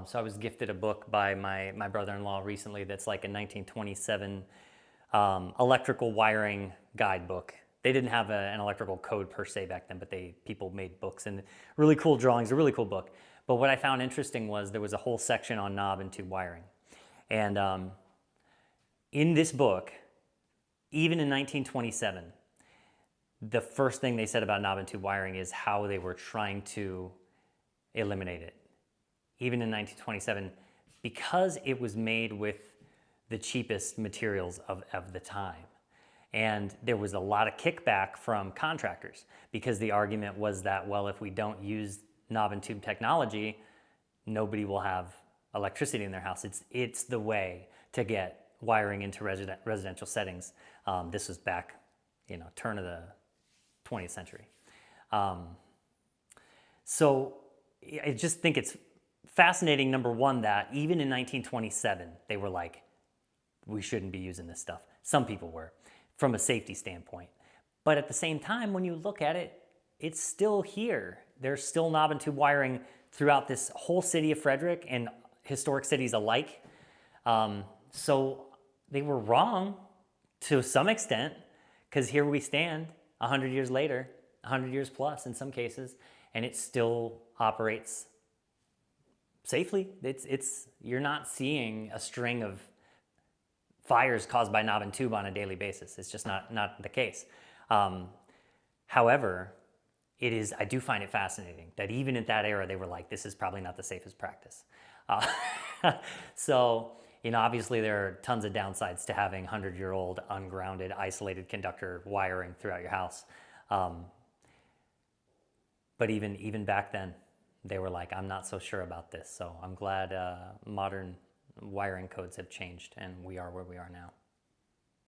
So I was gifted a book by my brother-in-law recently that's like a 1927 electrical wiring guidebook. They didn't have an electrical code per se back then, but people made books and really cool drawings, a really cool book. But what I found interesting was there was a whole section on knob and tube wiring. And in this book, even in 1927, the first thing they said about knob and tube wiring is how they were trying to eliminate it. Even in 1927, because it was made with the cheapest materials of the time. And there was a lot of kickback from contractors because the argument was that, well, if we don't use knob and tube technology, nobody will have electricity in their house. It's the way to get wiring into residential settings. This was back, turn of the 20th century. So I just think it's fascinating, number one, that even in 1927, they were like, we shouldn't be using this stuff. Some people were, from a safety standpoint. But at the same time, when you look at it, it's still here. There's still knob and tube wiring throughout this whole city of Frederick and historic cities alike. So they were wrong to some extent, because here we stand 100 years later, 100 years plus in some cases, and it still operates safely. You're not seeing a string of fires caused by knob and tube on a daily basis. It's just not the case. However, I do find it fascinating that even at that era, they were like, this is probably not the safest practice. So, obviously there are tons of downsides to having 100-year-old ungrounded, isolated conductor wiring throughout your house. But even back then, they were like, I'm not so sure about this. So I'm glad modern wiring codes have changed and we are where we are now.